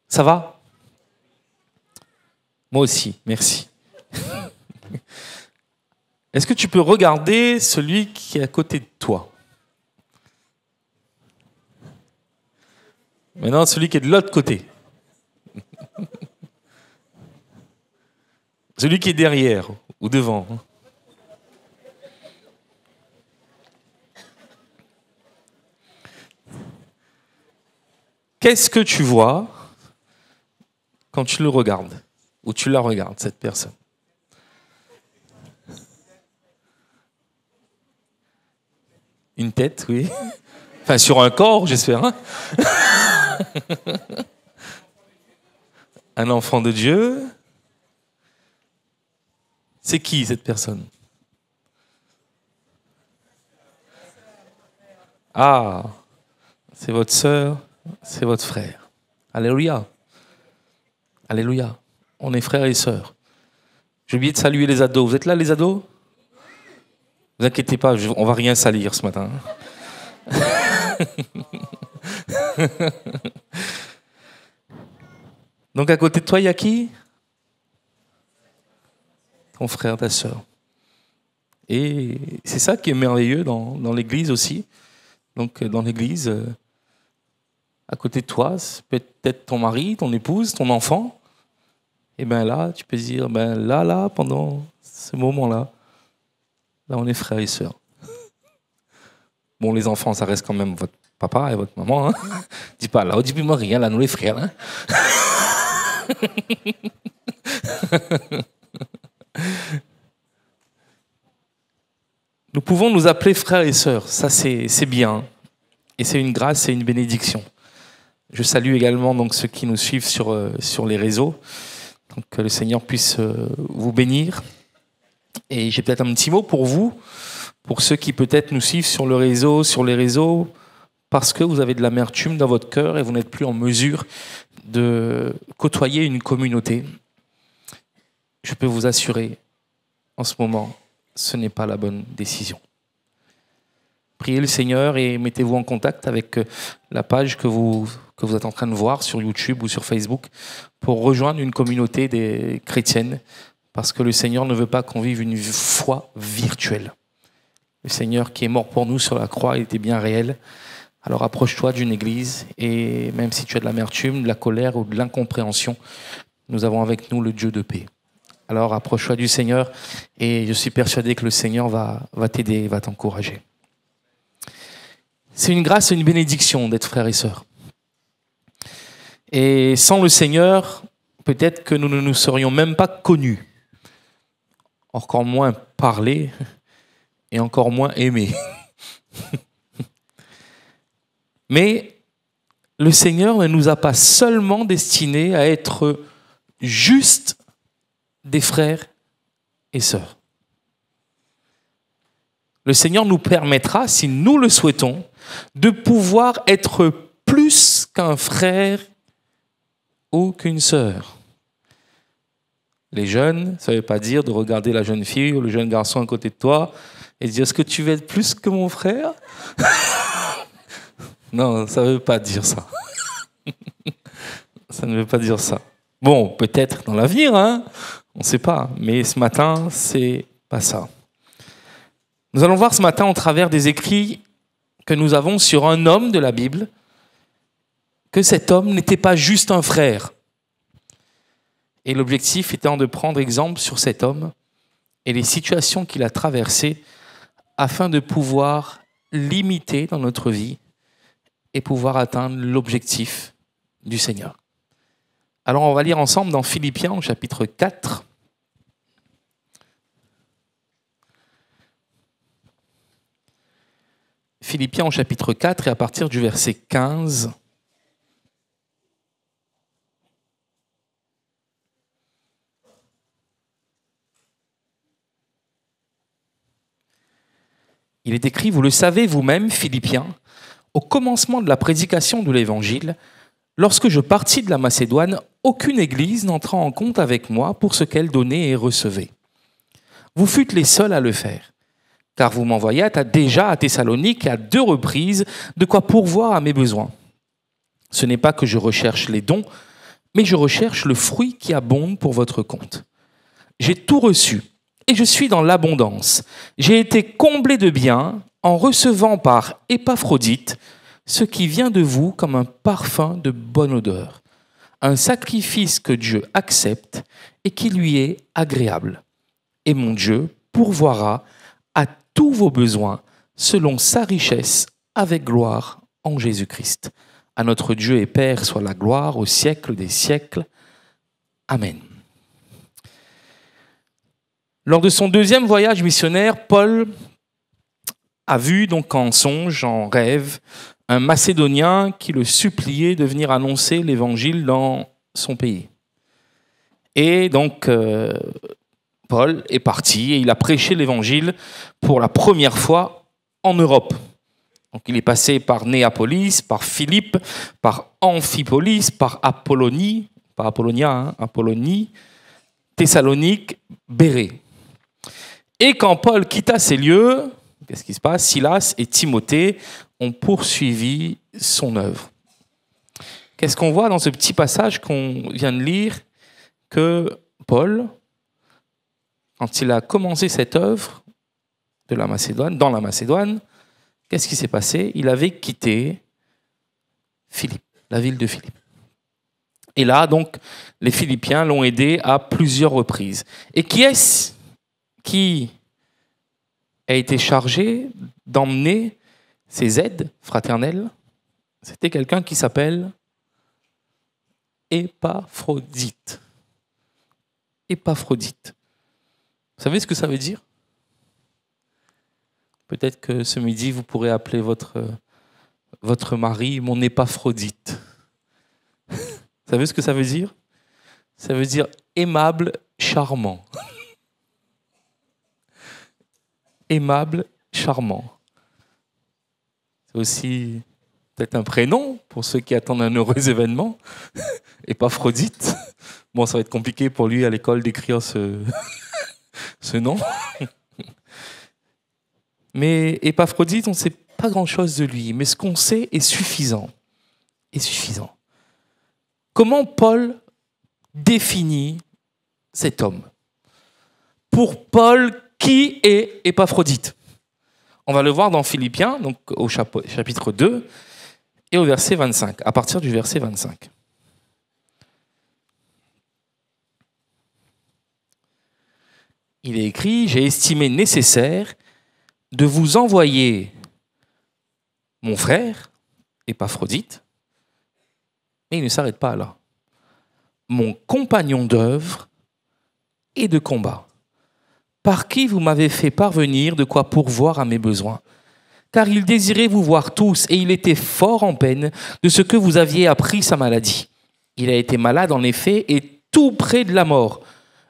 Ça va? Moi aussi, merci. Est-ce que tu peux regarder celui qui est à côté de toi? Maintenant, celui qui est de l'autre côté. Celui qui est derrière ou devant. Qu'est-ce que tu vois quand tu le regardes ou tu la regardes, cette personne? Une tête, oui. Enfin, sur un corps, j'espère. Hein. Un enfant de Dieu. C'est qui cette personne? Ah, c'est votre sœur, c'est votre frère. Alléluia. Alléluia. On est frères et sœurs. J'ai oublié de saluer les ados. Vous êtes là, les ados? Ne vous inquiétez pas, on va rien salir ce matin. Donc à côté de toi, il y a qui? Ton frère, ta sœur. Et c'est ça qui est merveilleux dans l'église aussi. Donc dans l'église, à côté de toi, c'est peut-être ton mari, ton épouse, ton enfant. Et bien là, tu peux dire, ben là, pendant ce moment-là, là on est frères et sœurs. Bon, les enfants, ça reste quand même votre papa et votre maman. Hein. Dis pas là, dis-moi rien, là nous les frères. Hein. Nous pouvons nous appeler frères et sœurs, ça c'est bien. Et c'est une grâce, c'est une bénédiction. Je salue également donc, ceux qui nous suivent sur les réseaux. Donc, que le Seigneur puisse vous bénir. Et j'ai peut-être un petit mot pour vous, pour ceux qui peut-être nous suivent sur les réseaux, parce que vous avez de l'amertume dans votre cœur et vous n'êtes plus en mesure de côtoyer une communauté. Je peux vous assurer, en ce moment, ce n'est pas la bonne décision. Priez le Seigneur et mettez-vous en contact avec la page que vous êtes en train de voir sur YouTube ou sur Facebook pour rejoindre une communauté des chrétiennes, parce que le Seigneur ne veut pas qu'on vive une foi virtuelle. Le Seigneur qui est mort pour nous sur la croix, il était bien réel. Alors approche-toi d'une église et même si tu as de l'amertume, de la colère ou de l'incompréhension, nous avons avec nous le Dieu de paix. Alors approche-toi du Seigneur et je suis persuadé que le Seigneur va t'aider, va t'encourager. C'est une grâce et une bénédiction d'être frères et sœurs. Et sans le Seigneur, peut-être que nous ne nous serions même pas connus. Encore moins parlés et encore moins aimés. Mais le Seigneur ne nous a pas seulement destinés à être juste des frères et sœurs. Le Seigneur nous permettra, si nous le souhaitons, de pouvoir être plus qu'un frère ou qu'une sœur. Les jeunes, ça ne veut pas dire de regarder la jeune fille ou le jeune garçon à côté de toi et de dire « Est-ce que tu veux être plus que mon frère ?» Non, ça ne veut pas dire ça. Ça ne veut pas dire ça. Bon, peut-être dans l'avenir, hein, on ne sait pas. Mais ce matin, c'est pas ça. Nous allons voir ce matin, au travers des écrits que nous avons sur un homme de la Bible, que cet homme n'était pas juste un frère. Et l'objectif étant de prendre exemple sur cet homme et les situations qu'il a traversées afin de pouvoir l'imiter dans notre vie et pouvoir atteindre l'objectif du Seigneur. Alors on va lire ensemble dans Philippiens au chapitre 4. Philippiens au chapitre 4 et à partir du verset 15. Il est écrit, vous le savez vous-même, Philippiens, au commencement de la prédication de l'Évangile, lorsque je partis de la Macédoine, aucune église n'entra en compte avec moi pour ce qu'elle donnait et recevait. Vous fûtes les seuls à le faire, car vous m'envoyâtes déjà à Thessalonique à 2 reprises, de quoi pourvoir à mes besoins. Ce n'est pas que je recherche les dons, mais je recherche le fruit qui abonde pour votre compte. J'ai tout reçu, et je suis dans l'abondance. J'ai été comblé de biens en recevant par Épaphrodite ce qui vient de vous comme un parfum de bonne odeur, un sacrifice que Dieu accepte et qui lui est agréable. Et mon Dieu pourvoira à tous vos besoins selon sa richesse avec gloire en Jésus-Christ. À notre Dieu et Père soit la gloire au siècle des siècles. Amen. Lors de son deuxième voyage missionnaire, Paul a vu donc en songe, en rêve, un Macédonien qui le suppliait de venir annoncer l'évangile dans son pays. Et donc, Paul est parti et il a prêché l'évangile pour la première fois en Europe. Donc, il est passé par Néapolis, par Philippe, par Amphipolis, par Apollonie, pas Apollonia, hein, Apollonie, Thessalonique, Bérée. Et quand Paul quitta ces lieux, qu'est-ce qui se passe? Silas et Timothée ont poursuivi son œuvre. Qu'est-ce qu'on voit dans ce petit passage qu'on vient de lire? Que Paul, quand il a commencé cette œuvre de la Macédoine, dans la Macédoine, qu'est-ce qui s'est passé? Il avait quitté Philippe, la ville de Philippe. Et là, donc, les Philippiens l'ont aidé à plusieurs reprises. Et qui est-ce qui a été chargé d'emmener ces aides fraternelles? C'était quelqu'un qui s'appelle Épaphrodite. Épaphrodite. Vous savez ce que ça veut dire? Peut-être que ce midi, vous pourrez appeler votre mari mon Épaphrodite. Vous savez ce que ça veut dire? Ça veut dire aimable, charmant. Aimable, charmant. C'est aussi peut-être un prénom pour ceux qui attendent un heureux événement. Épaphrodite. Bon, ça va être compliqué pour lui à l'école d'écrire ce nom. Mais Épaphrodite, on ne sait pas grand-chose de lui. Mais ce qu'on sait est suffisant. Est suffisant. Comment Paul définit cet homme? Pour Paul, qui est Épaphrodite? On va le voir dans Philippiens, donc au chapitre 2 et au verset 25, à partir du verset 25. Il est écrit: « J'ai estimé nécessaire de vous envoyer mon frère, Épaphrodite, » mais il ne s'arrête pas là, « mon compagnon d'œuvre et de combat, par qui vous m'avez fait parvenir de quoi pourvoir à mes besoins. Car il désirait vous voir tous, et il était fort en peine de ce que vous aviez appris sa maladie. Il a été malade en effet, et tout près de la mort.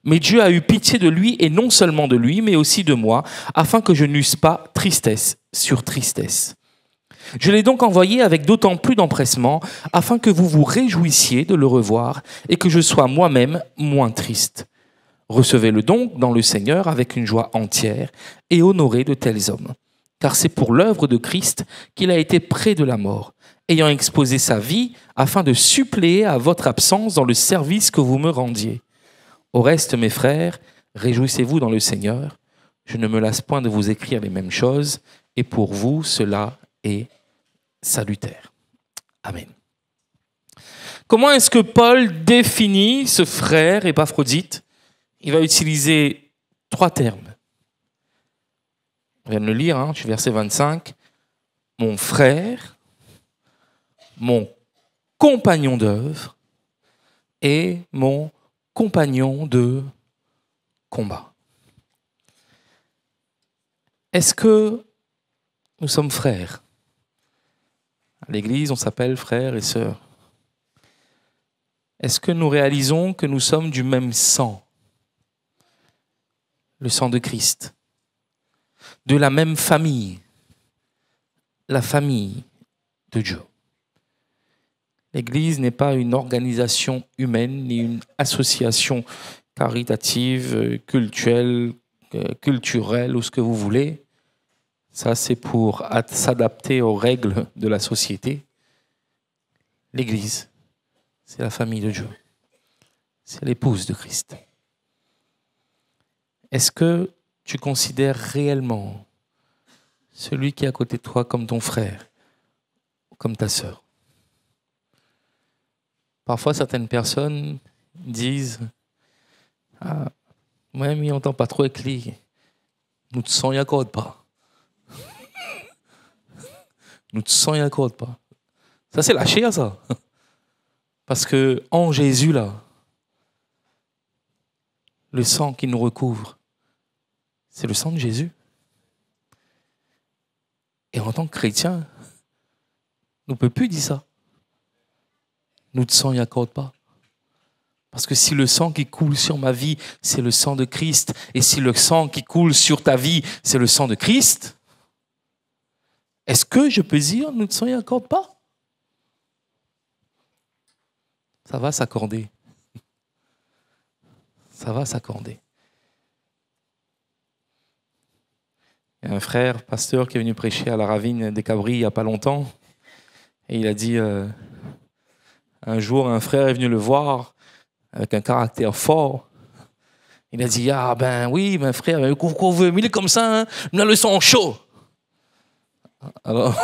Mais Dieu a eu pitié de lui, et non seulement de lui, mais aussi de moi, afin que je n'eusse pas tristesse sur tristesse. Je l'ai donc envoyé avec d'autant plus d'empressement, afin que vous vous réjouissiez de le revoir, et que je sois moi-même moins triste. Recevez-le donc dans le Seigneur avec une joie entière, et honorez de tels hommes. Car c'est pour l'œuvre de Christ qu'il a été près de la mort, ayant exposé sa vie afin de suppléer à votre absence dans le service que vous me rendiez. Au reste, mes frères, réjouissez-vous dans le Seigneur. Je ne me lasse point de vous écrire les mêmes choses, et pour vous, cela est salutaire. Amen. Comment est-ce que Paul définit ce frère Épaphrodite? Il va utiliser 3 termes. On vient de le lire, verset 25. Mon frère, mon compagnon d'œuvre et mon compagnon de combat. Est-ce que nous sommes frères? À l'Église, on s'appelle frères et sœurs. Est-ce que nous réalisons que nous sommes du même sang? Le sang de Christ. De la même famille. La famille de Dieu. L'Église n'est pas une organisation humaine, ni une association caritative, culturelle ou ce que vous voulez. Ça, c'est pour s'adapter aux règles de la société. L'Église, c'est la famille de Dieu. c'est l'épouse de Christ. Est-ce que tu considères réellement celui qui est à côté de toi comme ton frère, comme ta sœur? Parfois, certaines personnes disent « Ah, moi, je n'entends pas trop avec lui. Nous ne s'en y accordons pas. Nous ne s'en y accordons pas. » Ça, c'est la chair, ça. Parce que en Jésus, là, le sang qui nous recouvre, c'est le sang de Jésus. Et en tant que chrétien, on ne peut plus dire ça. Nous ne s'en y accordons pas. Parce que si le sang qui coule sur ma vie, c'est le sang de Christ, et si le sang qui coule sur ta vie, c'est le sang de Christ, est-ce que je peux dire nous ne s'en y accordons pas? Ça va s'accorder. Ça va s'accorder. Il y a un frère, pasteur, qui est venu prêcher à la Ravine des Cabris il n'y a pas longtemps. Et il a dit, un jour, un frère est venu le voir avec un caractère fort. Il a dit, ah ben oui, mon frère, pourquoi vous venez comme ça, hein? On a le sang chaud. Alors,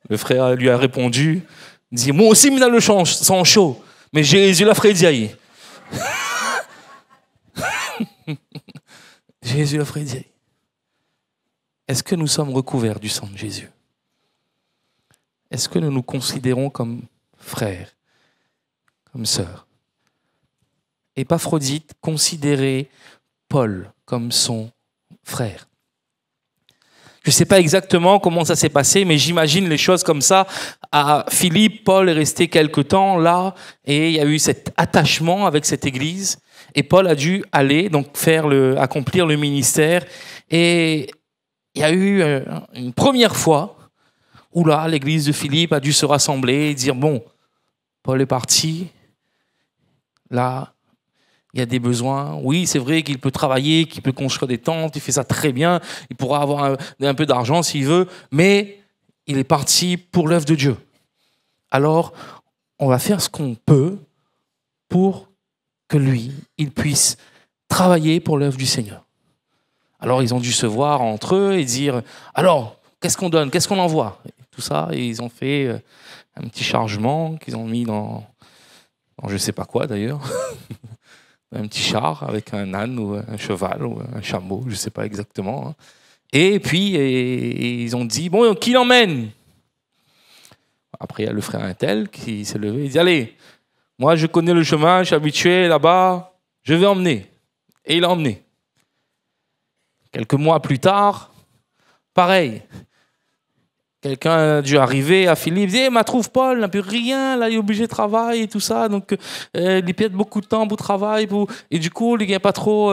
le frère lui a répondu, il dit, moi aussi, on a le sang chaud, mais Jésus l'a fait dire. Jésus l'a fait dire. Est-ce que nous sommes recouverts du sang de Jésus? Est-ce que nous nous considérons comme frères, comme sœurs? Épaphrodite considérait Paul comme son frère. Je ne sais pas exactement comment ça s'est passé, mais j'imagine les choses comme ça. À Philippe, Paul est resté quelque temps là, et il y a eu cet attachement avec cette église. Et Paul a dû aller donc accomplir le ministère. Et il y a eu une première fois où là, l'église de Philippe a dû se rassembler et dire, bon, Paul est parti, là, il y a des besoins. Oui, c'est vrai qu'il peut travailler, qu'il peut construire des tentes, il fait ça très bien, il pourra avoir un peu d'argent s'il veut, mais il est parti pour l'œuvre de Dieu. Alors, on va faire ce qu'on peut pour que lui, il puisse travailler pour l'œuvre du Seigneur. Alors, ils ont dû se voir entre eux et dire, alors, qu'est-ce qu'on donne, qu'est-ce qu'on envoie? Et tout ça, et ils ont fait un petit chargement qu'ils ont mis dans je ne sais pas quoi d'ailleurs, un petit char avec un âne ou un cheval ou un chameau, je ne sais pas exactement. Et puis, ils ont dit, bon, qui l'emmène? Après, il y a le frère Intel qui s'est levé et dit, allez, moi je connais le chemin, je suis habitué là-bas, je vais emmener. Et il a emmené. Quelques mois plus tard, pareil. Quelqu'un a dû arriver à Philippe, il dit, ma trouve Paul, n'a plus rien, là il est obligé de travailler et tout ça, donc il perd beaucoup de temps pour travailler, et du coup il ne vient pas trop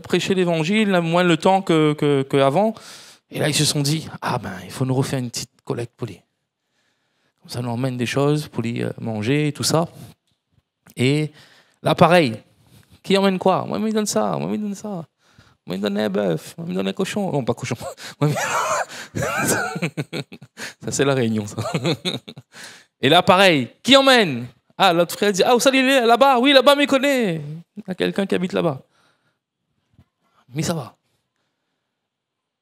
prêcher l'évangile, moins le temps qu'avant. Et là ils se sont dit, ah ben il faut nous refaire une petite collecte pour lui. Comme ça nous emmène des choses pour lui manger et tout ça. Et là pareil, qui emmène quoi? Moi il me donne ça, moi il me donne ça. Moi, il me donnait un bœuf, moi, il me donnait un cochon. Non, pas cochon. Ça, c'est la réunion, ça. Et là, pareil, qui emmène? Ah, l'autre frère dit, ah, où ça, il est là-bas? Oui, là-bas, mais il connaît. Il y a quelqu'un qui habite là-bas. Mais ça va.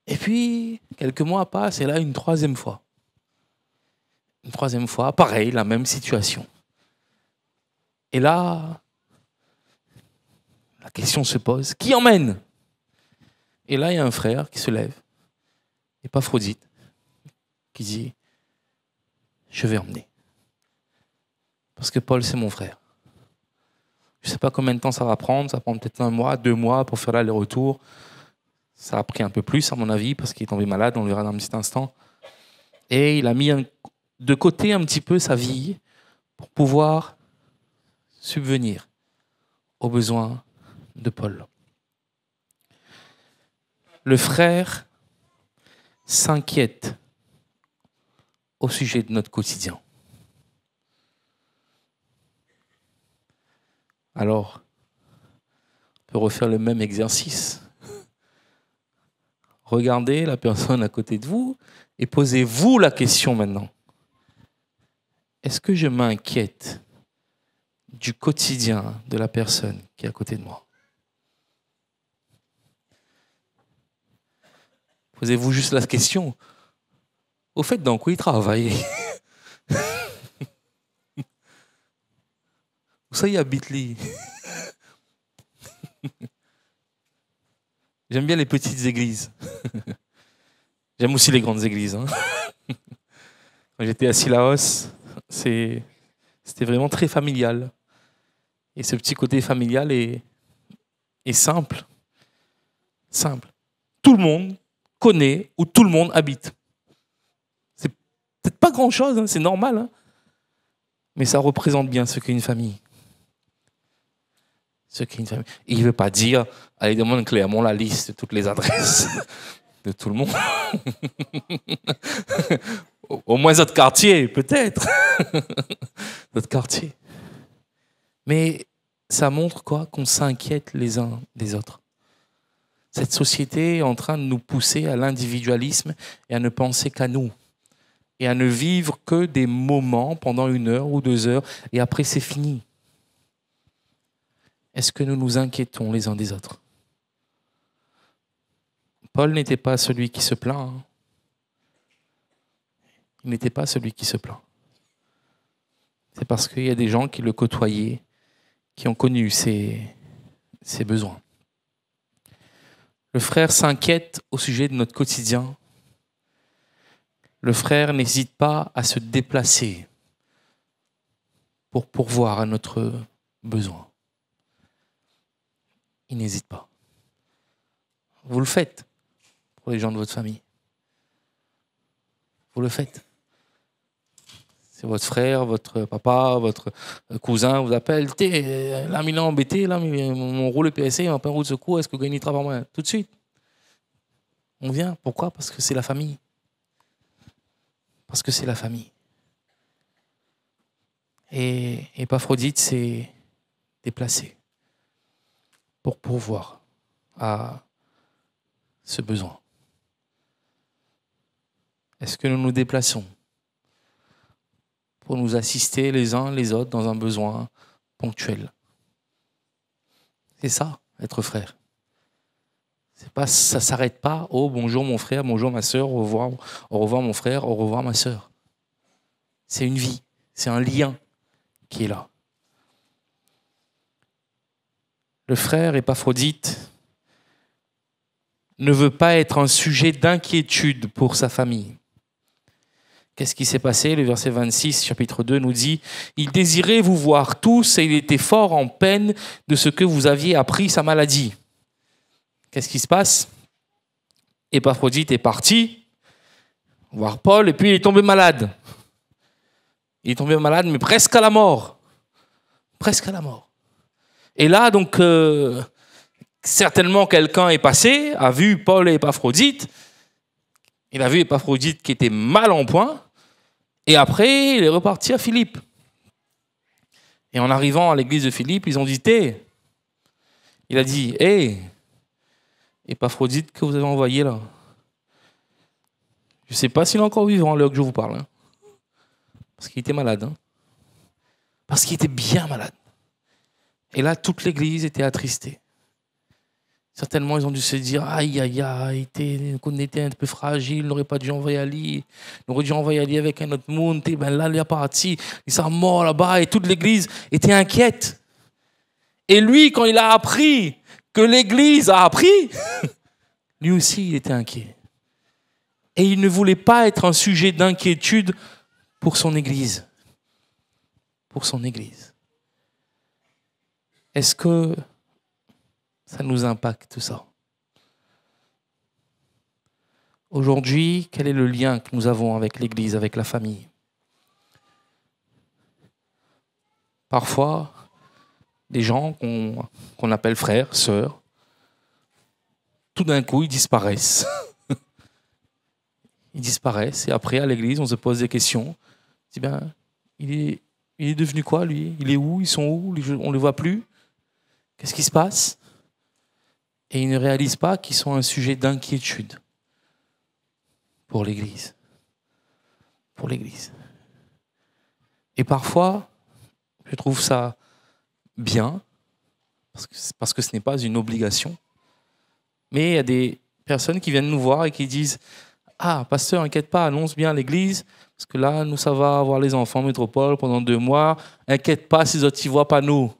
Et puis, quelques mois passent, et là, une troisième fois. Une troisième fois, pareil, la même situation. Et là, la question se pose, qui emmène? Et là, il y a un frère qui se lève, Épaphrodite, qui dit, je vais emmener. Parce que Paul, c'est mon frère. Je ne sais pas combien de temps ça va prendre, ça va prendre peut-être 1 mois, 2 mois pour faire l'aller-retour. Ça a pris un peu plus, à mon avis, parce qu'il est tombé malade, on le verra dans un petit instant. Et il a mis de côté un petit peu sa vie pour pouvoir subvenir aux besoins de Paul. Le frère s'inquiète au sujet de notre quotidien. Alors, on peut refaire le même exercice. Regardez la personne à côté de vous et posez-vous la question maintenant. Est-ce que je m'inquiète du quotidien de la personne qui est à côté de moi. Posez-vous juste la question. Au fait, dans quoi il travaille? Où ça y habite lui? J'aime bien les petites églises. J'aime aussi les grandes églises. Hein. Quand j'étais à Sillaos, c'était vraiment très familial. Et ce petit côté familial est simple. Simple. Tout le monde connaît où tout le monde habite. C'est peut-être pas grand-chose, hein, c'est normal. Hein, mais ça représente bien ce qu'est une famille. Ce qu'est une famille. Et il ne veut pas dire, allez, demande clairement la liste de toutes les adresses de tout le monde. Au moins notre quartier, peut-être. Notre quartier. Mais ça montre quoi? Qu'on s'inquiète les uns des autres. Cette société est en train de nous pousser à l'individualisme et à ne penser qu'à nous. Et à ne vivre que des moments pendant 1 heure ou 2 heures. Et après, c'est fini. Est-ce que nous nous inquiétons les uns des autres? Paul n'était pas celui qui se plaint. Hein. Il n'était pas celui qui se plaint. C'est parce qu'il y a des gens qui le côtoyaient, qui ont connu ses besoins. Le frère s'inquiète au sujet de notre quotidien. Le frère n'hésite pas à se déplacer pour pourvoir à notre besoin. Il n'hésite pas. Vous le faites pour les gens de votre famille. Vous le faites. C'est votre frère, votre papa, votre cousin vous appelle. Là, il est embêté, là, mon rôle est PSC, il m'a pas un roue de secours, est-ce que vous gagnez du travail? Moi, tout de suite. On vient. Pourquoi? Parce que c'est la famille. Parce que c'est la famille. Et Épaphrodite s'est déplacé pour pourvoir à ce besoin. Est-ce que nous nous déplaçons pour nous assister les uns les autres dans un besoin ponctuel? C'est ça, être frère. Ça ne s'arrête pas. Oh, bonjour mon frère, bonjour ma soeur, au revoir mon frère, au revoir ma soeur. C'est une vie, c'est un lien qui est là. Le frère Épaphrodite ne veut pas être un sujet d'inquiétude pour sa famille. Qu'est-ce qui s'est passé? Le verset 26, chapitre 2, nous dit « Il désirait vous voir tous et il était fort en peine de ce que vous aviez appris sa maladie. » Qu'est-ce qui se passe? Épaphrodite est parti voir Paul et puis il est tombé malade. Il est tombé malade, mais presque à la mort. Presque à la mort. Et là, donc, certainement quelqu'un est passé, a vu Paul et Épaphrodite. Il a vu Épaphrodite qui était mal en point. Et après, il est reparti à Philippe. Et en arrivant à l'église de Philippe, ils ont dit, il a dit, Épaphrodite que vous avez envoyé là. Je ne sais pas s'il est encore vivant à l'heure que je vous parle. Hein. Parce qu'il était malade. Hein. Parce qu'il était bien malade. Et là, toute l'église était attristée. Certainement, ils ont dû se dire, aïe, aïe, aïe, on était un peu fragile, on n'aurait pas dû envoyer Ali. On aurait dû envoyer Ali avec un autre monde. Ben là, il est parti, il s'est mort là-bas. Et toute l'église était inquiète. Et lui, quand il a appris que l'église a appris, lui aussi, il était inquiet. Et il ne voulait pas être un sujet d'inquiétude pour son église. Pour son église. Est-ce que ça nous impacte tout ça? Aujourd'hui, quel est le lien que nous avons avec l'Église, avec la famille? Parfois, des gens qu'on appelle frères, sœurs, tout d'un coup, ils disparaissent. Ils disparaissent et après, à l'Église, on se pose des questions. On se dit, il est devenu quoi, lui? Il est où? Ils sont où? On ne les voit plus. Qu'est-ce qui se passe? Et ils ne réalisent pas qu'ils sont un sujet d'inquiétude pour l'Église. Pour l'Église. Et parfois, je trouve ça bien, parce que ce n'est pas une obligation. Mais il y a des personnes qui viennent nous voir et qui disent « Ah, pasteur, inquiète pas, annonce bien à l'église, parce que là, nous, ça va avoir les enfants en métropole pendant 2 mois. Inquiète pas si les autres ne voient pas nous. »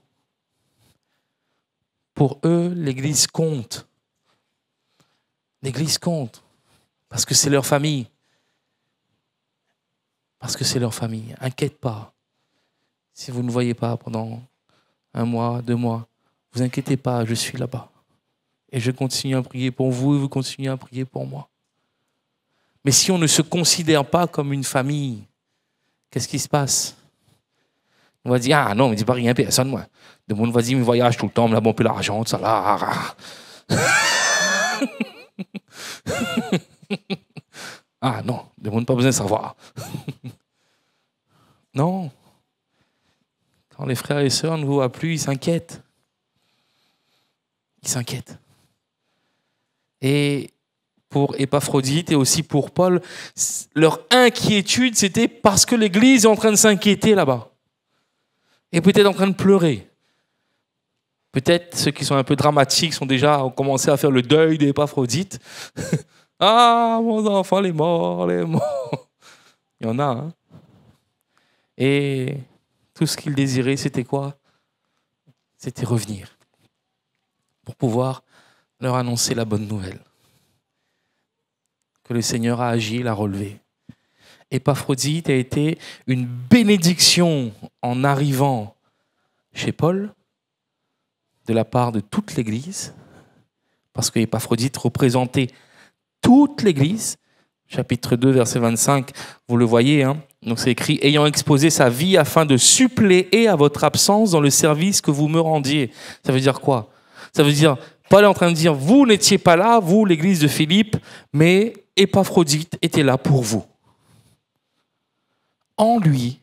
Pour eux, l'église compte. L'église compte, parce que c'est leur famille. Parce que c'est leur famille. Inquiète pas. Si vous ne voyez pas pendant 1 mois, 2 mois, vous inquiétez pas, je suis là-bas. Et je continue à prier pour vous et vous continuez à prier pour moi. Mais si on ne se considère pas comme une famille, qu'est-ce qui se passe? On va dire, ah non, mais dis pas rien, personne, moi. Le monde va dire, mais voyage tout le temps, mais là, bon, peu l'argent, tout ça, là. Ah non, le monde n'a pas besoin de savoir. Non. Quand les frères et sœurs ne vous voient plus, ils s'inquiètent. Ils s'inquiètent. Et pour Épaphrodite et aussi pour Paul, leur inquiétude, c'était parce que l'Église est en train de s'inquiéter là-bas. Et peut-être en train de pleurer. Peut-être ceux qui sont un peu dramatiques ont commencé à faire le deuil d'Épaphrodite. Ah, mon enfant, il est mort, il est mort. Il y en a, hein. Et tout ce qu'ils désiraient, c'était quoi? C'était revenir. Pour pouvoir leur annoncer la bonne nouvelle. Que le Seigneur a agi, l'a relevé. Épaphrodite a été une bénédiction en arrivant chez Paul, de la part de toute l'Église, parce que Épaphrodite représentait toute l'Église. Chapitre 2, verset 25, vous le voyez, hein. Donc c'est écrit « Ayant exposé sa vie afin de suppléer à votre absence dans le service que vous me rendiez ». Ça veut dire quoi? Ça veut dire, Paul est en train de dire « Vous n'étiez pas là, vous, l'Église de Philippe, mais Épaphrodite était là pour vous. En lui,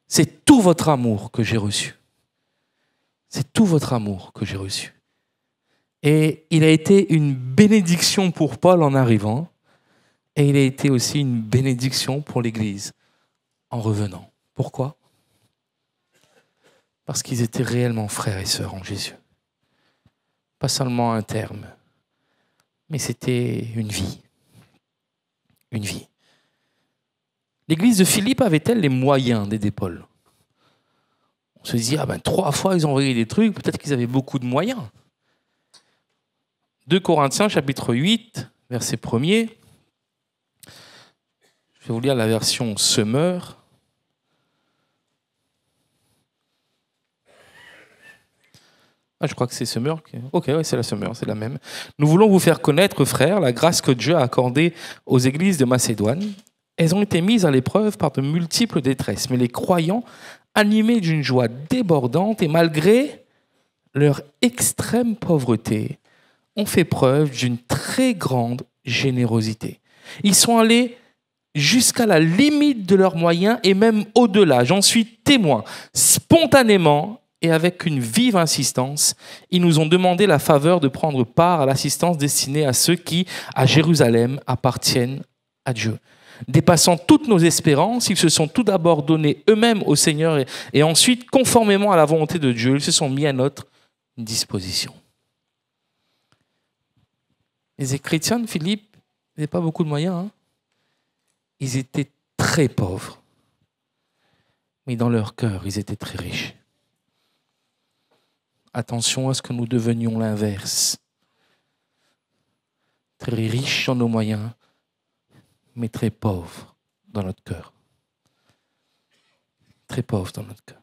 c'est tout votre amour que j'ai reçu. C'est tout votre amour que j'ai reçu. » Et il a été une bénédiction pour Paul en arrivant, et il a été aussi une bénédiction pour l'Église en revenant. Pourquoi? Parce qu'ils étaient réellement frères et sœurs en Jésus. Pas seulement un terme, mais c'était une vie. Une vie. L'Église de Philippe avait-elle les moyens d'aider Paul? On se dit, 3 fois ils ont envoyé des trucs, peut-être qu'ils avaient beaucoup de moyens. 2 Corinthiens, chapitre 8, verset 1er. Je vais vous lire la version Semeur. Je crois que c'est Semeur. Ok, ouais, c'est la Semeur, c'est la même. Nous voulons vous faire connaître, frères, la grâce que Dieu a accordée aux églises de Macédoine. Elles ont été mises à l'épreuve par de multiples détresses, mais les croyants, animés d'une joie débordante et malgré leur extrême pauvreté, ont fait preuve d'une très grande générosité. Ils sont allés jusqu'à la limite de leurs moyens et même au-delà. J'en suis témoin. Spontanément et avec une vive insistance, ils nous ont demandé la faveur de prendre part à l'assistance destinée à ceux qui, à Jérusalem, appartiennent à Dieu. Dépassant toutes nos espérances, ils se sont tout d'abord donnés eux-mêmes au Seigneur et ensuite, conformément à la volonté de Dieu, ils se sont mis à notre disposition. Les chrétiens de Philippe n'avaient pas beaucoup de moyens, hein. Ils étaient très pauvres. Mais dans leur cœur, ils étaient très riches. Attention à ce que nous devenions l'inverse. Très riches dans nos moyens, mais très pauvres dans notre cœur. Très pauvres dans notre cœur.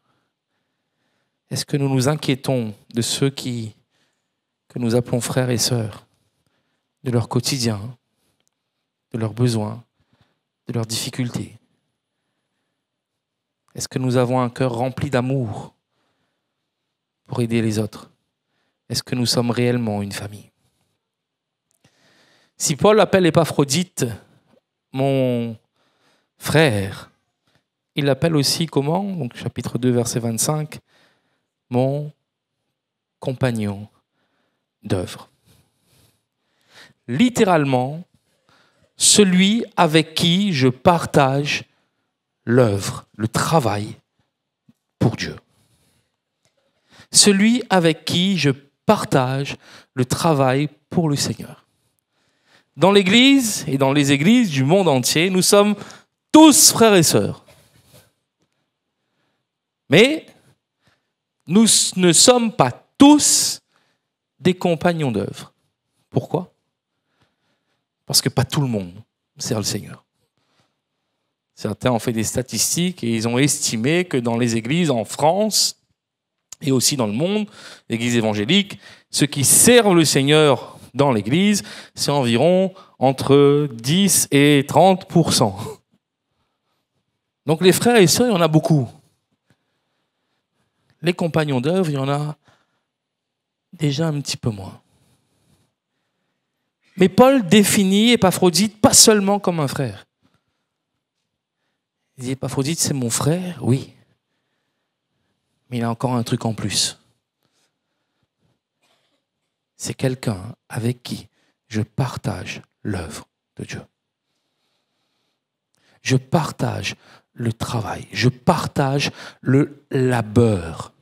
Est-ce que nous nous inquiétons de ceux que nous appelons frères et sœurs, de leur quotidien, de leurs besoins, de leurs difficultés? Est-ce que nous avons un cœur rempli d'amour pour aider les autres? Est-ce que nous sommes réellement une famille? Si Paul appelle Épaphrodite mon frère, il l'appelle aussi comment? Donc chapitre 2, verset 25, mon compagnon d'œuvre. Littéralement, celui avec qui je partage l'œuvre, le travail pour Dieu. celui avec qui je partage le travail pour le Seigneur. Dans l'Église et dans les églises du monde entier, nous sommes tous frères et sœurs. Mais nous ne sommes pas tous des compagnons d'œuvre. Pourquoi? Parce que pas tout le monde sert le Seigneur. Certains ont fait des statistiques et ils ont estimé que dans les églises en France et aussi dans le monde, l'église évangélique, ceux qui servent le Seigneur dans l'église, c'est environ entre 10 et 30%. Donc les frères et sœurs, il y en a beaucoup. Les compagnons d'œuvre, il y en a déjà un petit peu moins. Mais Paul définit Épaphrodite pas seulement comme un frère. Il dit Épaphrodite, c'est mon frère, oui. Mais il a encore un truc en plus. C'est quelqu'un avec qui je partage l'œuvre de Dieu. Je partage le travail, je partage le labeur.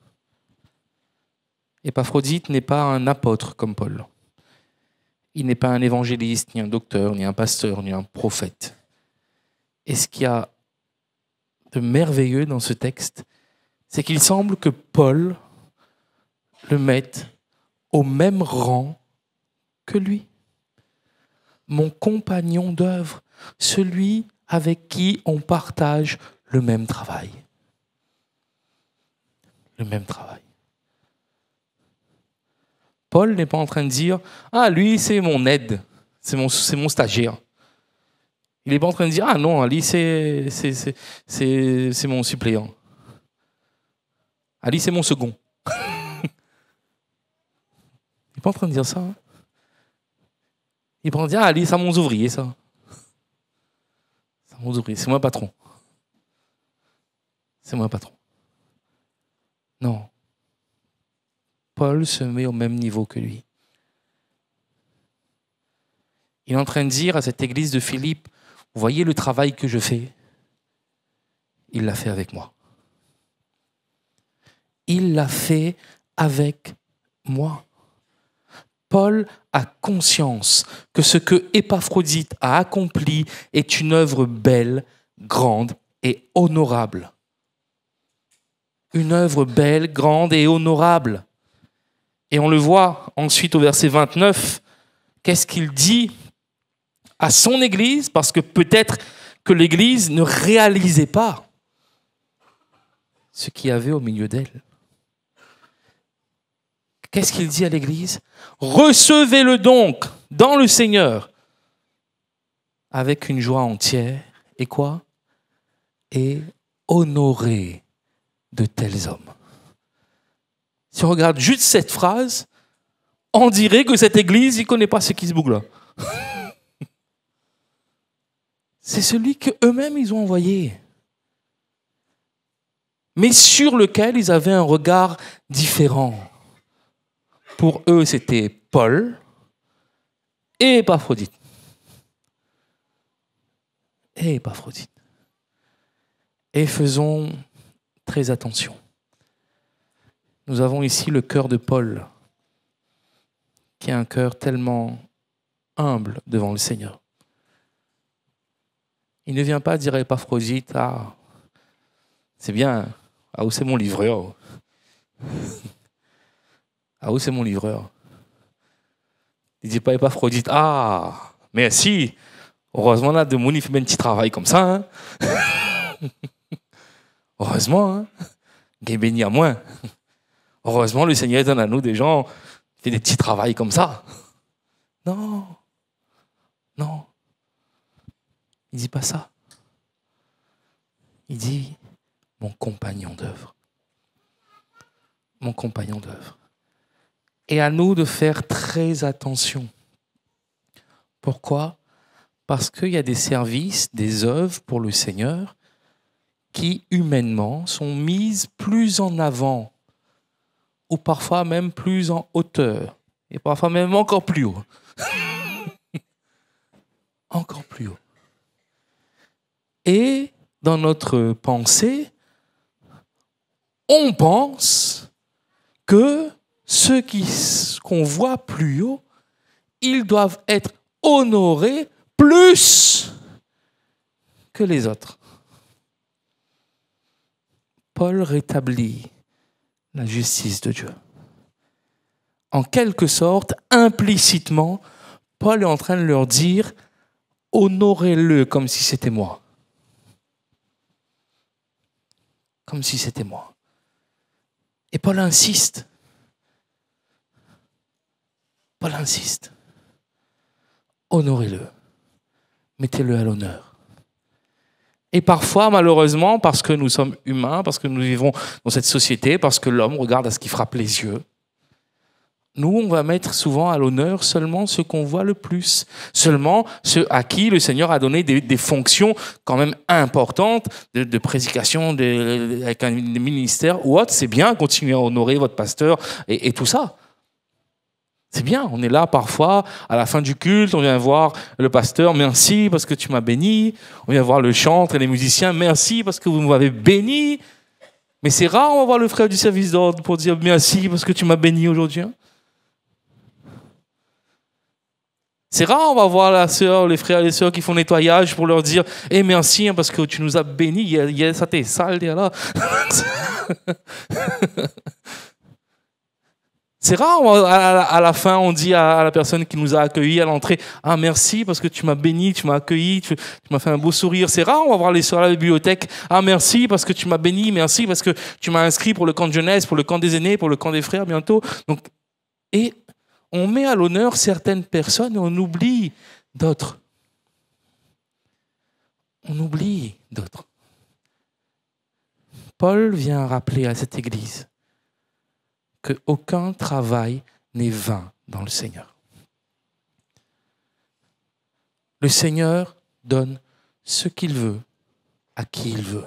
Épaphrodite n'est pas un apôtre comme Paul. Il n'est pas un évangéliste, ni un docteur, ni un pasteur, ni un prophète. Et ce qu'il y a de merveilleux dans ce texte, c'est qu'il semble que Paul le mette au même rang que lui. Mon compagnon d'œuvre, celui avec qui on partage le même travail. Le même travail. Paul n'est pas en train de dire « Ah, lui, c'est mon aide, c'est mon stagiaire ». Il n'est pas en train de dire « Ah non, Ali, c'est mon suppléant. Ali, c'est mon second. » Il n'est pas en train de dire ça. Hein. Il est pas en train de dire « Ah, Ali, c'est mon ouvrier, ça. » C'est mon ouvrier, c'est moi le patron. C'est moi le patron. Non. Paul se met au même niveau que lui. Il est en train de dire à cette église de Philippe, vous voyez le travail que je fais? Il l'a fait avec moi. Il l'a fait avec moi. Paul a conscience que ce que Épaphrodite a accompli est une œuvre belle, grande et honorable. Une œuvre belle, grande et honorable. Et on le voit ensuite au verset 29, qu'est-ce qu'il dit à son église? Parce que peut-être que l'église ne réalisait pas ce qu'il y avait au milieu d'elle. Qu'est-ce qu'il dit à l'église? Recevez-le donc dans le Seigneur avec une joie entière. Et quoi? Et honorez de tels hommes. Si on regarde juste cette phrase, on dirait que cette église, il ne connaît pas ce qui se bouge là. C'est celui qu'eux-mêmes ils ont envoyé. Mais sur lequel ils avaient un regard différent. Pour eux, c'était Paul et Épaphrodite. Et Épaphrodite. Et faisons très attention. Nous avons ici le cœur de Paul, qui a un cœur tellement humble devant le Seigneur. Il ne vient pas dire à Épaphrodite, ah, c'est bien, ah, où c'est mon livreur? Ah, où c'est mon livreur? Il ne dit pas à Épaphrodite, ah, merci, heureusement là, de mon il fait un petit travail comme ça. Hein? Heureusement, hein? Il est béni à moi. Heureusement, le Seigneur donne à nous des gens qui font des petits travails comme ça. Non. Non. Il ne dit pas ça. Il dit mon compagnon d'œuvre. Mon compagnon d'œuvre. Et à nous de faire très attention. Pourquoi? Parce qu'il y a des services, des œuvres pour le Seigneur qui, humainement, sont mises plus en avant ou parfois même plus en hauteur et parfois même encore plus haut. Encore plus haut. Et dans notre pensée, on pense que ceux qu'on voit plus haut, ils doivent être honorés plus que les autres. Paul rétablit la justice de Dieu. En quelque sorte, implicitement, Paul est en train de leur dire « Honorez-le comme si c'était moi. » Comme si c'était moi. Et Paul insiste. Paul insiste. Honorez-le. Mettez-le à l'honneur. Et parfois, malheureusement, parce que nous sommes humains, parce que nous vivons dans cette société, parce que l'homme regarde à ce qui frappe les yeux, nous, on va mettre souvent à l'honneur seulement ceux qu'on voit le plus, seulement ceux à qui le Seigneur a donné des fonctions quand même importantes, de prédication, avec un ministère ou autre. C'est bien, continuez à honorer votre pasteur et tout ça. C'est bien, on est là parfois, à la fin du culte, on vient voir le pasteur, merci parce que tu m'as béni. On vient voir le chantre et les musiciens, merci parce que vous m'avez béni. Mais c'est rare, on va voir le frère du service d'ordre pour dire merci parce que tu m'as béni aujourd'hui. Hein. C'est rare, on va voir la sœur, les frères et les sœurs qui font nettoyage pour leur dire merci hein, parce que tu nous as bénis, ça t'est sale, là. C'est rare, à la fin, on dit à la personne qui nous a accueillis à l'entrée, merci parce que tu m'as béni, tu m'as accueilli, tu m'as fait un beau sourire. C'est rare, on va voir les sœurs à la bibliothèque, merci parce que tu m'as béni, merci parce que tu m'as inscrit pour le camp de jeunesse, pour le camp des aînés, pour le camp des frères bientôt. Donc, et on met à l'honneur certaines personnes et on oublie d'autres. On oublie d'autres. Paul vient rappeler à cette église qu'aucun travail n'est vain dans le Seigneur. Le Seigneur donne ce qu'il veut à qui il veut.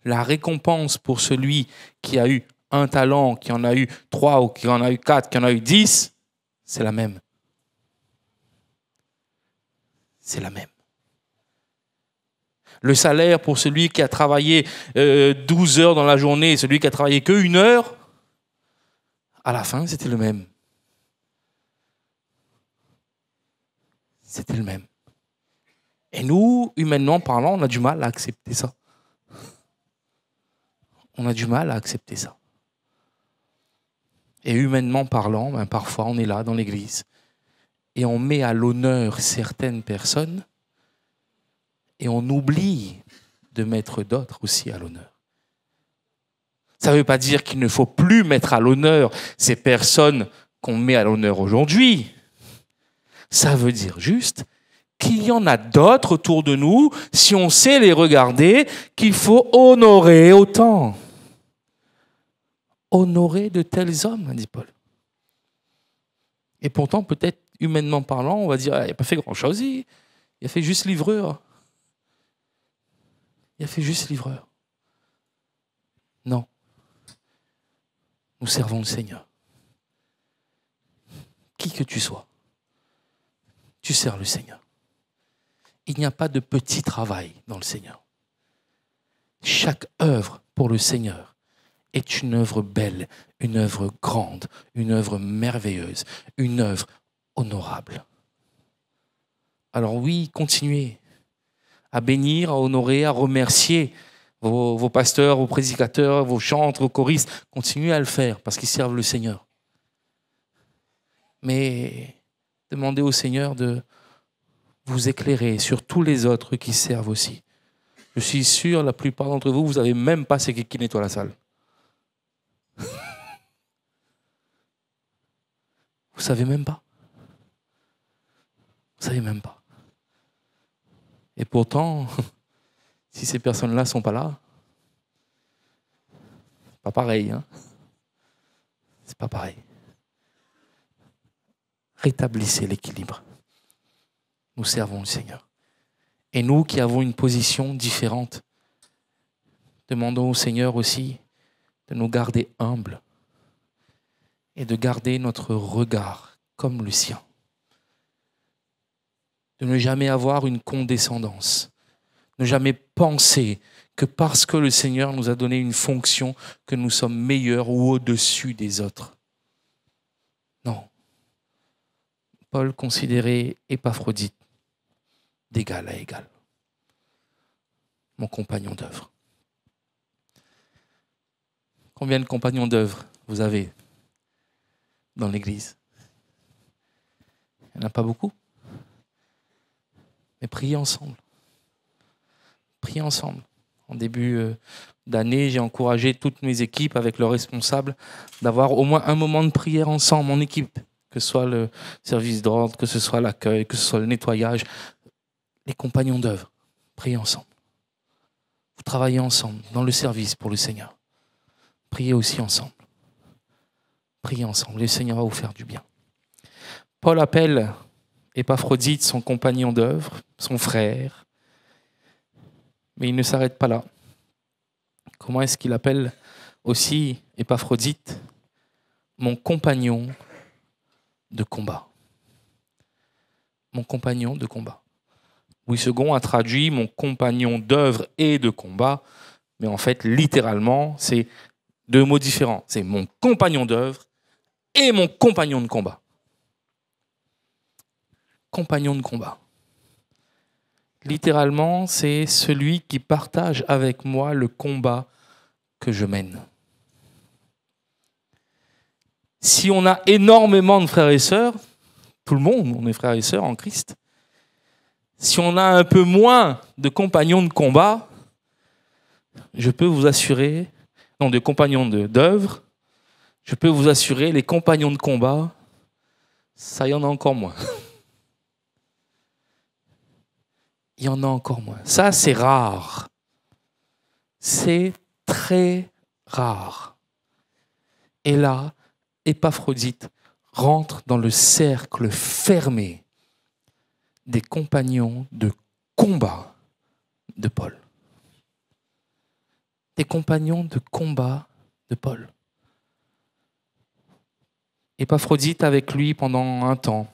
La récompense pour celui qui a eu un talent, qui en a eu 3 ou qui en a eu 4, qui en a eu 10, c'est la même. C'est la même. Le salaire pour celui qui a travaillé 12 heures dans la journée et celui qui a travaillé que 1 heure, à la fin, c'était le même. C'était le même. Et nous, humainement parlant, on a du mal à accepter ça. On a du mal à accepter ça. Et humainement parlant, parfois on est là dans l'église et on met à l'honneur certaines personnes et on oublie de mettre d'autres aussi à l'honneur. Ça ne veut pas dire qu'il ne faut plus mettre à l'honneur ces personnes qu'on met à l'honneur aujourd'hui. Ça veut dire juste qu'il y en a d'autres autour de nous, si on sait les regarder, qu'il faut honorer autant. Honorer de tels hommes, dit Paul. Et pourtant, peut-être humainement parlant, on va dire, il n'a pas fait grand-chose, il a fait juste livreur. Il a fait juste livreur. Non. Nous servons le Seigneur. Qui que tu sois, tu sers le Seigneur. Il n'y a pas de petit travail dans le Seigneur. Chaque œuvre pour le Seigneur est une œuvre belle, une œuvre grande, une œuvre merveilleuse, une œuvre honorable. Alors oui, continuez à bénir, à honorer, à remercier vos pasteurs, vos prédicateurs, vos chantres, vos choristes. Continuez à le faire parce qu'ils servent le Seigneur. Mais demandez au Seigneur de vous éclairer sur tous les autres qui servent aussi. Je suis sûr, la plupart d'entre vous, vous n'avez même pas c'est qui nettoie la salle. Vous savez même pas. Vous savez même pas. Et pourtant, si ces personnes-là sont pas là, c'est pas pareil. Hein, c'est pas pareil. Rétablissez l'équilibre. Nous servons le Seigneur. Et nous qui avons une position différente, demandons au Seigneur aussi de nous garder humbles et de garder notre regard comme le sien. De ne jamais avoir une condescendance, Ne jamais penser que parce que le Seigneur nous a donné une fonction, que nous sommes meilleurs ou au-dessus des autres. Non. Paul considérait Épaphrodite d'égal à égal. Mon compagnon d'œuvre. Combien de compagnons d'œuvre vous avez dans l'Église? Il n'y en a pas beaucoup. Mais priez ensemble. Priez ensemble. En début d'année, j'ai encouragé toutes mes équipes avec leurs responsables d'avoir au moins un moment de prière ensemble en équipe. Que ce soit le service d'ordre, que ce soit l'accueil, que ce soit le nettoyage. Les compagnons d'œuvre. Priez ensemble. Vous travaillez ensemble dans le service pour le Seigneur. Priez aussi ensemble. Priez ensemble. Le Seigneur va vous faire du bien. Paul appelle Épaphrodite son compagnon d'œuvre, son frère. Mais il ne s'arrête pas là. Comment est-ce qu'il appelle aussi Épaphrodite mon compagnon de combat? Mon compagnon de combat. Louis II a traduit mon compagnon d'œuvre et de combat, mais en fait, littéralement, c'est deux mots différents. C'est mon compagnon d'œuvre et mon compagnon de combat. Compagnon de combat. Littéralement, c'est celui qui partage avec moi le combat que je mène. Si on a énormément de frères et sœurs, tout le monde, on est frères et sœurs en Christ, si on a un peu moins de compagnons de combat, je peux vous assurer, non, de compagnons d'œuvre, je peux vous assurer, les compagnons de combat, ça y en a encore moins. Il y en a encore moins. Ça, c'est rare. C'est très rare. Et là, Épaphrodite rentre dans le cercle fermé des compagnons de combat de Paul. Des compagnons de combat de Paul. Épaphrodite, avec lui pendant un temps,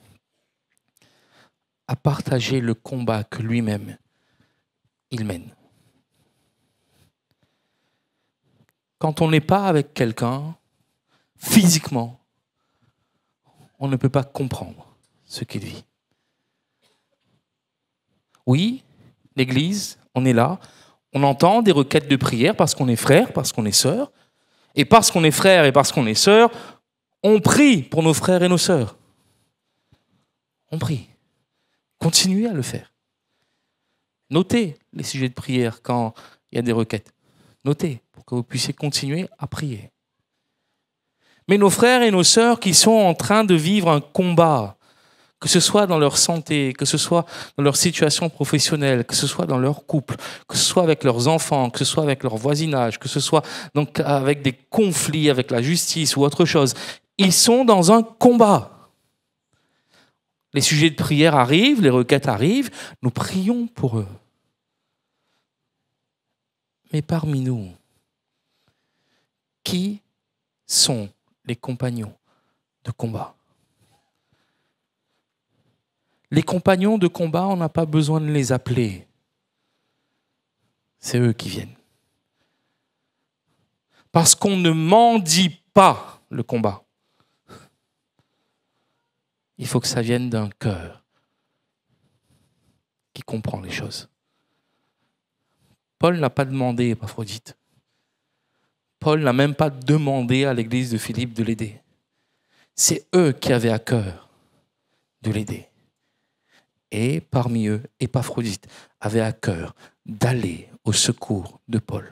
a partagé le combat que lui-même, il mène. Quand on n'est pas avec quelqu'un, physiquement, on ne peut pas comprendre ce qu'il vit. Oui, l'Église, on est là, on entend des requêtes de prière parce qu'on est frère, parce qu'on est sœur, et parce qu'on est frère et parce qu'on est sœur, on prie pour nos frères et nos sœurs. On prie. Continuez à le faire. Notez les sujets de prière quand il y a des requêtes. Notez pour que vous puissiez continuer à prier. Mais nos frères et nos sœurs qui sont en train de vivre un combat, que ce soit dans leur santé, que ce soit dans leur situation professionnelle, que ce soit dans leur couple, que ce soit avec leurs enfants, que ce soit avec leur voisinage, que ce soit donc avec des conflits avec la justice ou autre chose, ils sont dans un combat. Les sujets de prière arrivent, les requêtes arrivent, nous prions pour eux. Mais parmi nous, qui sont les compagnons de combat? Les compagnons de combat, on n'a pas besoin de les appeler. C'est eux qui viennent. Parce qu'on ne mendie pas le combat. Il faut que ça vienne d'un cœur qui comprend les choses. Paul n'a pas demandé Épaphrodite. Paul n'a même pas demandé à l'église de Philippe de l'aider. C'est eux qui avaient à cœur de l'aider. Et parmi eux, Épaphrodite avait à cœur d'aller au secours de Paul.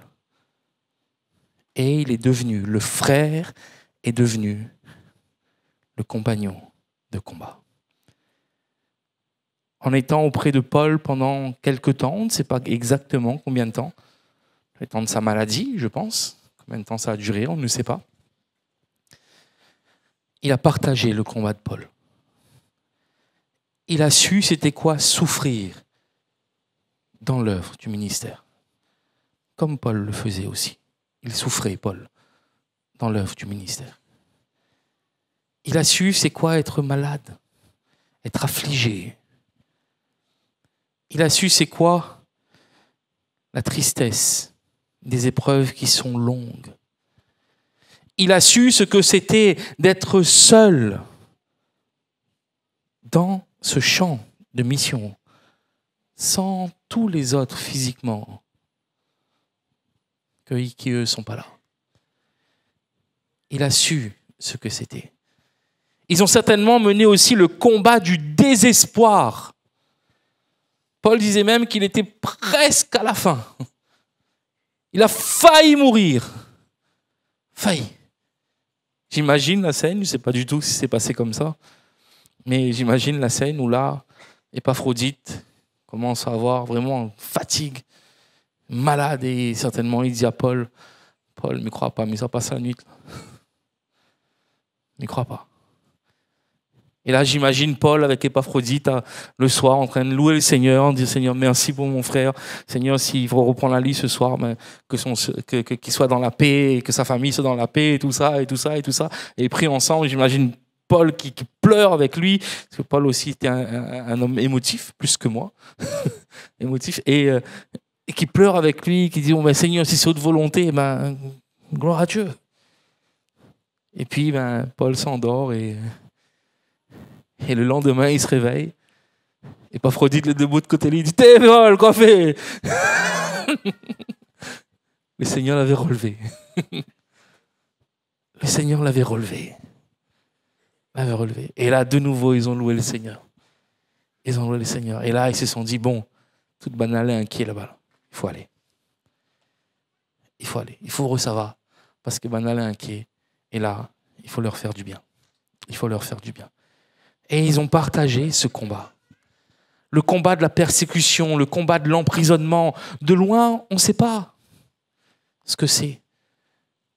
Et il est devenu, le frère est devenu le compagnon de combat. En étant auprès de Paul pendant quelque temps, on ne sait pas exactement combien de temps, le temps de sa maladie, je pense, combien de temps ça a duré, on ne sait pas. Il a partagé le combat de Paul. Il a su c'était quoi souffrir dans l'œuvre du ministère, comme Paul le faisait aussi. Il souffrait, Paul, dans l'œuvre du ministère. Il a su c'est quoi être malade, être affligé. Il a su c'est quoi la tristesse, des épreuves qui sont longues. Il a su ce que c'était d'être seul dans ce champ de mission, sans tous les autres physiquement, qui eux ne sont pas là. Il a su ce que c'était. Ils ont certainement mené aussi le combat du désespoir. Paul disait même qu'il était presque à la fin. Il a failli mourir. Failli. J'imagine la scène, je ne sais pas du tout si c'est passé comme ça, mais j'imagine la scène où là, Épaphrodite commence à avoir vraiment fatigue, malade, et certainement il dit à Paul, Paul, ne me crois pas, mais ça passe la nuit. Ne me crois pas. Et là, j'imagine Paul avec Épaphrodite le soir en train de louer le Seigneur, en disant Seigneur, merci pour mon frère. Seigneur, s'il faut reprendre la lit ce soir, ben, qu'il soit dans la paix, que sa famille soit dans la paix, et tout ça, et tout ça, et tout ça. Et pris ensemble, j'imagine Paul qui pleure avec lui, parce que Paul aussi était un homme émotif, plus que moi, émotif, et qui pleure avec lui, qui dit ben, Seigneur, si c'est votre volonté, ben, gloire à Dieu. Et puis, ben, Paul s'endort et le lendemain, il se réveille. Et Épaphrodite, le debout de côté, il dit T'es Paul, quoi fait Le Seigneur l'avait relevé. Le Seigneur l'avait relevé. Et là, de nouveau, ils ont loué le Seigneur. Ils ont loué le Seigneur. Et là, ils se sont dit bon, toute banale est inquiet là-bas. Il faut aller. Il faut aller. Il faut recevoir. Parce que banale est inquiet. Et là, il faut leur faire du bien. Il faut leur faire du bien. Et ils ont partagé ce combat. Le combat de la persécution, le combat de l'emprisonnement. De loin, on ne sait pas ce que c'est.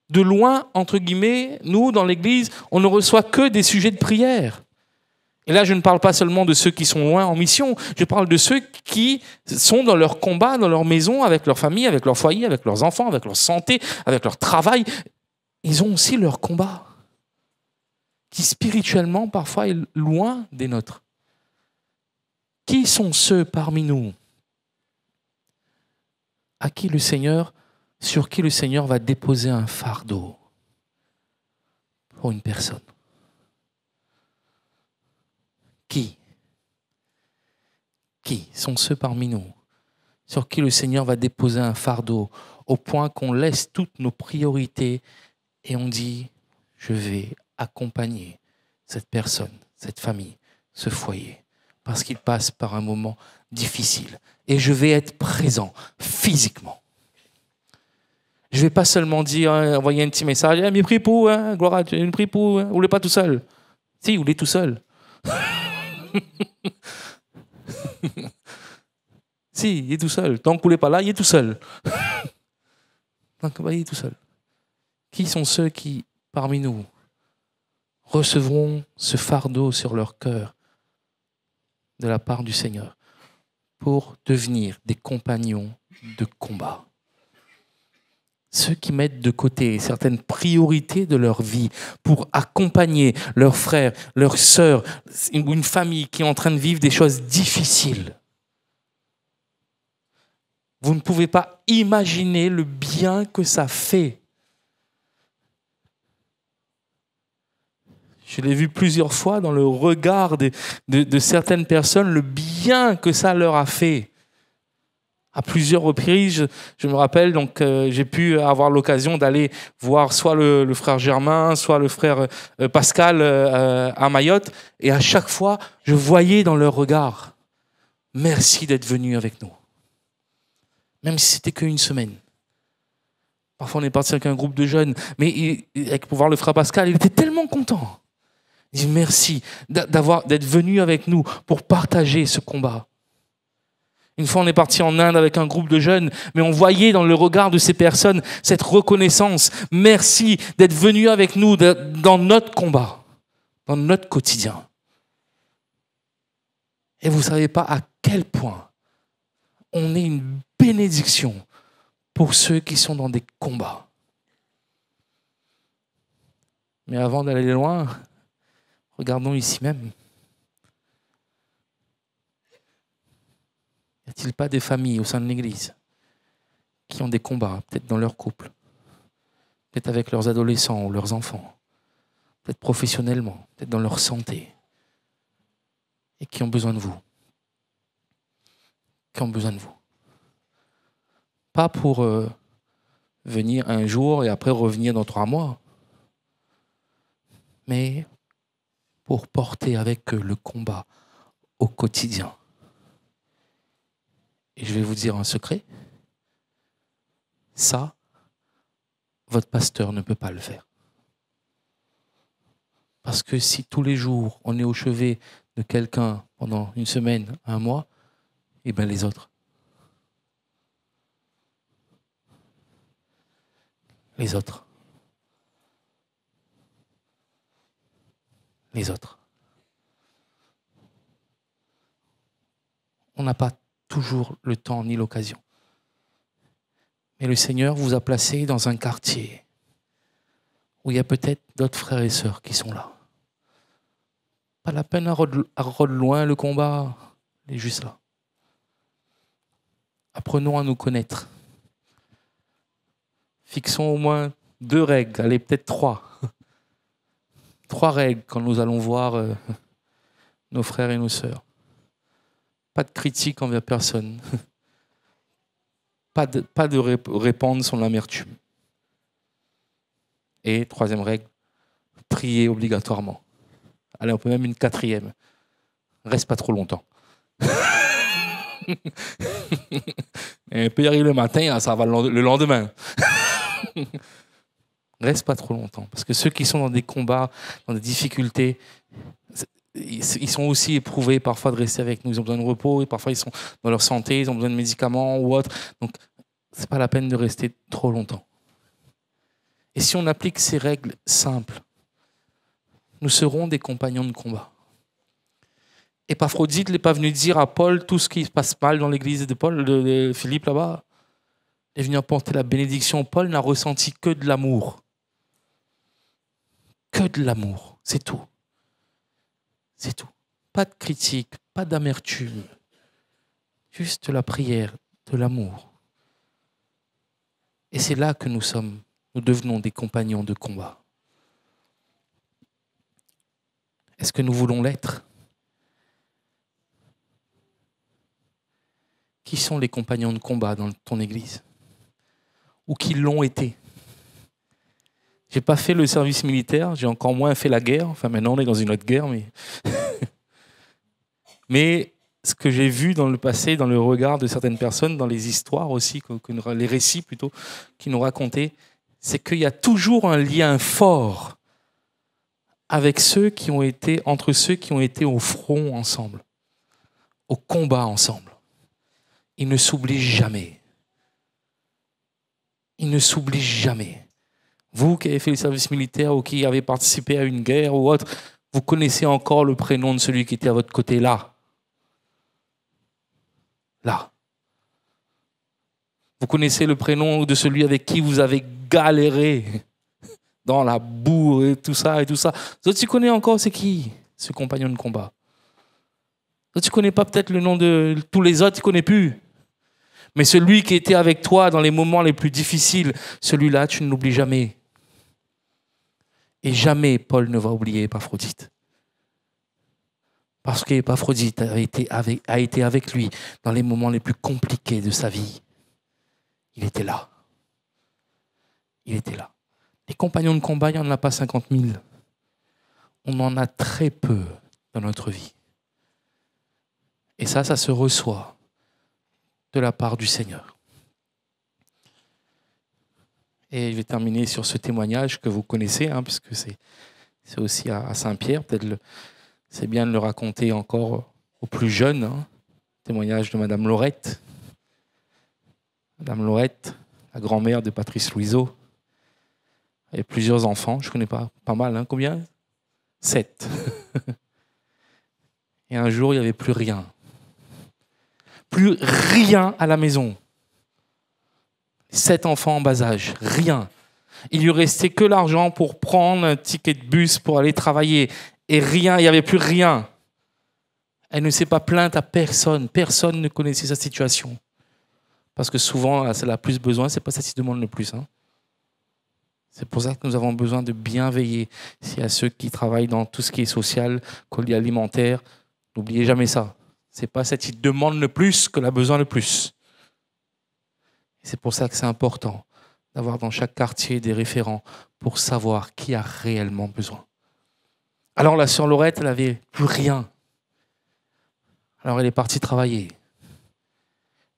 De loin, entre guillemets, nous, dans l'Église, on ne reçoit que des sujets de prière. Et là, je ne parle pas seulement de ceux qui sont loin en mission, je parle de ceux qui sont dans leur combat, dans leur maison, avec leur famille, avec leur foyer, avec leurs enfants, avec leur santé, avec leur travail. Ils ont aussi leur combat, qui spirituellement, parfois, est loin des nôtres. Qui sont ceux parmi nous sur qui le Seigneur va déposer un fardeau pour une personne? Qui sont ceux parmi nous sur qui le Seigneur va déposer un fardeau au point qu'on laisse toutes nos priorités et on dit je vais accompagner cette personne, cette famille, ce foyer parce qu'il passe par un moment difficile et je vais être présent physiquement. Je ne vais pas seulement dire, envoyer un petit message, mais prie pour, gloire à Dieu, prie pour, vous n'êtes pas tout seul. Si, vous l'êtes tout seul. Si, il est tout seul. Tant que vous n'êtes pas là, il est tout seul. Tant que il est tout seul. Qui sont ceux qui, parmi nous, recevront ce fardeau sur leur cœur de la part du Seigneur pour devenir des compagnons de combat? Ceux qui mettent de côté certaines priorités de leur vie pour accompagner leurs frères, leurs sœurs, une famille qui est en train de vivre des choses difficiles. Vous ne pouvez pas imaginer le bien que ça fait. Je l'ai vu plusieurs fois dans le regard de certaines personnes, le bien que ça leur a fait. À plusieurs reprises, je me rappelle, donc j'ai pu avoir l'occasion d'aller voir soit le frère Germain, soit le frère Pascal à Mayotte. Et à chaque fois, je voyais dans leur regard, merci d'être venu avec nous. Même si c'était qu'une semaine. Parfois, on est parti avec un groupe de jeunes, mais pour voir le frère Pascal, il était tellement content. Il dit merci d'être venu avec nous pour partager ce combat. Une fois, on est parti en Inde avec un groupe de jeunes, mais on voyait dans le regard de ces personnes cette reconnaissance. Merci d'être venu avec nous dans notre combat, dans notre quotidien. Et vous ne savez pas à quel point on est une bénédiction pour ceux qui sont dans des combats. Mais avant d'aller loin, regardons ici même. Y a-t-il pas des familles au sein de l'Église qui ont des combats, peut-être dans leur couple, peut-être avec leurs adolescents ou leurs enfants, peut-être professionnellement, peut-être dans leur santé, et qui ont besoin de vous. Qui ont besoin de vous. Pas pour venir un jour et après revenir dans 3 mois, mais pour porter avec eux le combat au quotidien. Et je vais vous dire un secret, ça, votre pasteur ne peut pas le faire. Parce que si tous les jours on est au chevet de quelqu'un pendant une semaine, un mois, et bien les autres. Les autres. Les autres. On n'a pas toujours le temps ni l'occasion. Mais le Seigneur vous a placé dans un quartier où il y a peut-être d'autres frères et sœurs qui sont là. Pas la peine à rôder loin le combat, il est juste là. Apprenons à nous connaître. Fixons au moins 2 règles, allez peut-être 3. 3 règles quand nous allons voir nos frères et nos sœurs. Pas de critique envers personne. Pas de répandre son amertume. Et 3e règle, prier obligatoirement. Allez, on peut même une 4e. Reste pas trop longtemps. Et peut y arriver le matin, ça va le lendemain. Reste pas trop longtemps. Parce que ceux qui sont dans des combats, dans des difficultés, ils sont aussi éprouvés parfois de rester avec nous. Ils ont besoin de repos, et parfois ils sont dans leur santé, ils ont besoin de médicaments ou autre. Donc, c'est pas la peine de rester trop longtemps. Et si on applique ces règles simples, nous serons des compagnons de combat. Épaphrodite n'est pas venu dire à Paul tout ce qui se passe mal dans l'église de Paul, de Philippe là-bas. Il est venu apporter la bénédiction. Paul n'a ressenti que de l'amour. Que de l'amour, c'est tout. C'est tout. Pas de critique, pas d'amertume. Juste la prière, de l'amour. Et c'est là que nous devenons des compagnons de combat. Est-ce que nous voulons l'être? Qui sont les compagnons de combat dans ton église? Ou qui l'ont été? J'ai pas fait le service militaire, j'ai encore moins fait la guerre. Enfin, maintenant, on est dans une autre guerre, mais... mais ce que j'ai vu dans le passé, dans le regard de certaines personnes, dans les histoires aussi, les récits plutôt, qui nous racontaient, c'est qu'il y a toujours un lien fort avec entre ceux qui ont été au front ensemble, au combat ensemble. Ils ne s'oublient jamais. Ils ne s'oublient jamais. Vous qui avez fait le service militaire ou qui avez participé à une guerre ou autre, vous connaissez encore le prénom de celui qui était à votre côté là. Là. Vous connaissez le prénom de celui avec qui vous avez galéré dans la boue et tout ça et tout ça. Toi, tu connais encore c'est qui, ce compagnon de combat? Toi, tu connais pas peut-être le nom de tous les autres, tu connais plus. Mais celui qui était avec toi dans les moments les plus difficiles, celui-là, tu ne l'oublies jamais. Et jamais Paul ne va oublier Épaphrodite. Parce qu'Épaphrodite a été avec lui dans les moments les plus compliqués de sa vie. Il était là. Il était là. Les compagnons de combat, il n'y en a pas 50 000. On en a très peu dans notre vie. Et ça se reçoit de la part du Seigneur. Et je vais terminer sur ce témoignage que vous connaissez, puisque c'est aussi à Saint-Pierre. Peut-être c'est bien de le raconter encore aux plus jeunes. Témoignage de Madame Laurette. Madame Laurette, la grand-mère de Patrice Louiseau. Elle avait plusieurs enfants, je ne connais pas mal. Combien? 7. Et un jour, il n'y avait plus rien. Plus rien à la maison. 7 enfants en bas âge, rien. Il lui restait que l'argent pour prendre un ticket de bus pour aller travailler. Et rien, il n'y avait plus rien. Elle ne s'est pas plainte à personne. Personne ne connaissait sa situation. Parce que souvent, celle qui a plus besoin, c'est pas celle qui demande le plus. Hein. C'est pour ça que nous avons besoin de bien veiller. S'il y a ceux qui travaillent dans tout ce qui est social, colis alimentaire, n'oubliez jamais ça. C'est pas celle qui demande le plus que la besoin le plus. C'est pour ça que c'est important d'avoir dans chaque quartier des référents pour savoir qui a réellement besoin. Alors la sœur Laurette, elle n'avait plus rien. Alors elle est partie travailler.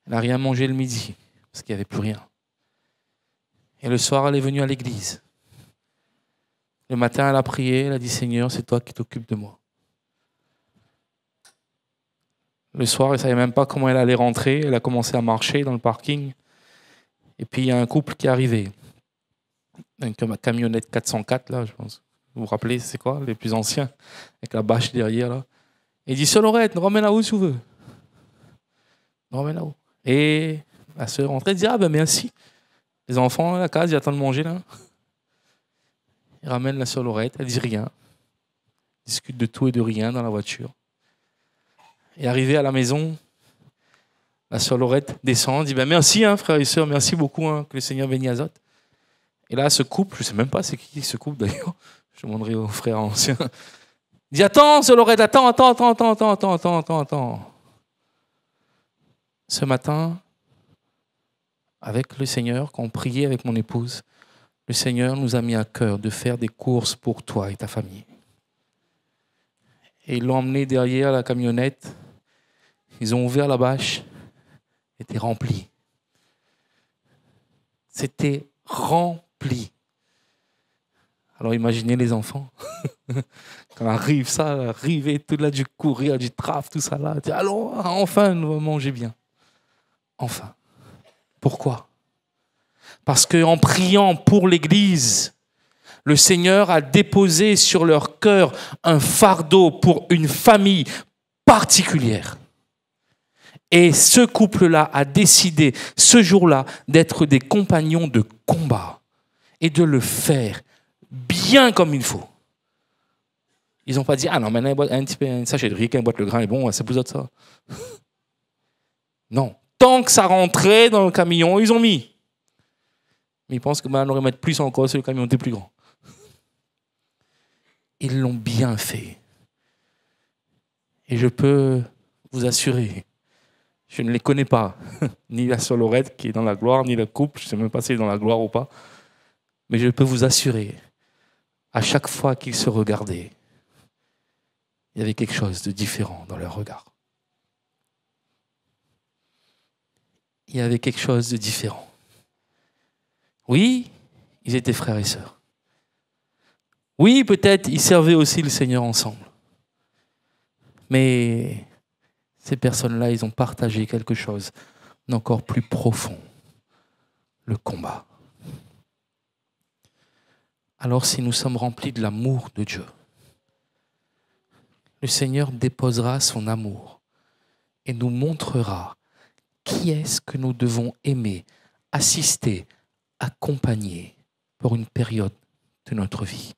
Elle n'a rien mangé le midi parce qu'il n'y avait plus rien. Et le soir, elle est venue à l'église. Le matin, elle a prié, elle a dit « Seigneur, c'est toi qui t'occupes de moi ». Le soir, elle ne savait même pas comment elle allait rentrer. Elle a commencé à marcher dans le parking. Et puis, il y a un couple qui est arrivé. Une camionnette 404, là, je pense. Vous vous rappelez, c'est quoi, les plus anciens, avec la bâche derrière, là. Et il dit « Sœur Laurette, nous ramène là-haut si tu veux. Nous ramène là-haut. » Et la sœur rentrait et dit « Ah ben merci. Les enfants à la case, ils attendent de manger, là. » Il ramène la sœur Laurette, elle dit rien. Elle discute de tout et de rien dans la voiture. Et arrivé à la maison, la sœur Laurette descend, dit ben merci hein, frères et sœurs, merci beaucoup, hein, que le Seigneur bénisse Azote. Et là, ce couple, je ne sais même pas c'est qui ce couple d'ailleurs, je demanderai aux frères anciens, dit attends, sœur Laurette, attends. Ce matin, avec le Seigneur, quand on priait avec mon épouse, le Seigneur nous a mis à cœur de faire des courses pour toi et ta famille. Et ils l'ont emmené derrière la camionnette. Ils ont ouvert la bâche. C'était rempli. C'était rempli. Alors imaginez les enfants. Quand arrive ça, arriver tout là du courir, du traf, tout ça là. Allons, enfin, nous allons manger bien. Enfin. Pourquoi ? Parce qu'en priant pour l'Église, le Seigneur a déposé sur leur cœur un fardeau pour une famille particulière. Et ce couple-là a décidé ce jour-là d'être des compagnons de combat et de le faire bien comme il faut. Ils n'ont pas dit « Ah non, maintenant, un petit peu, un sachet de riz, un boîte le grain est bon, c'est pour ça. » Non. Tant que ça rentrait dans le camion, ils ont mis. Mais ils pensent que maintenant, on aurait mettre plus encore si le camion était plus grand. Ils l'ont bien fait. Et je peux vous assurer, je ne les connais pas, ni la sœur Laurette qui est dans la gloire, ni le couple, je ne sais même pas si elle est dans la gloire ou pas, mais je peux vous assurer, à chaque fois qu'ils se regardaient, il y avait quelque chose de différent dans leur regard. Il y avait quelque chose de différent. Oui, ils étaient frères et sœurs. Oui, peut-être ils servaient aussi le Seigneur ensemble. Mais ces personnes-là, ils ont partagé quelque chose d'encore plus profond, le combat. Alors si nous sommes remplis de l'amour de Dieu, le Seigneur déposera son amour et nous montrera qui est-ce que nous devons aimer, assister, accompagner pour une période de notre vie.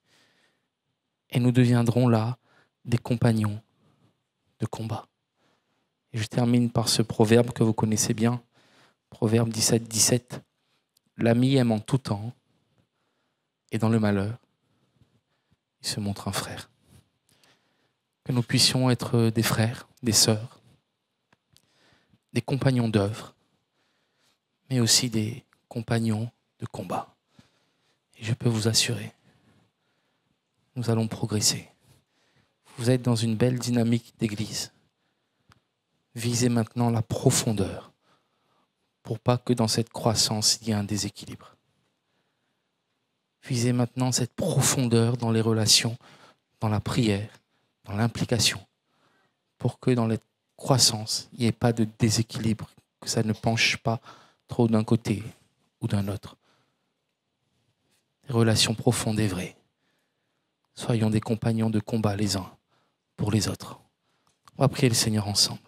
Et nous deviendrons là des compagnons de combat. Et je termine par ce proverbe que vous connaissez bien, proverbe 17. L'ami aime en tout temps, et dans le malheur, il se montre un frère. Que nous puissions être des frères, des sœurs, des compagnons d'œuvre, mais aussi des compagnons de combat. Et je peux vous assurer, nous allons progresser. Vous êtes dans une belle dynamique d'église. Visez maintenant la profondeur pour pas que dans cette croissance, il y ait un déséquilibre. Visez maintenant cette profondeur dans les relations, dans la prière, dans l'implication, pour que dans la croissance, il n'y ait pas de déséquilibre, que ça ne penche pas trop d'un côté ou d'un autre. Des relations profondes et vraies. Soyons des compagnons de combat les uns pour les autres. On va prier le Seigneur ensemble.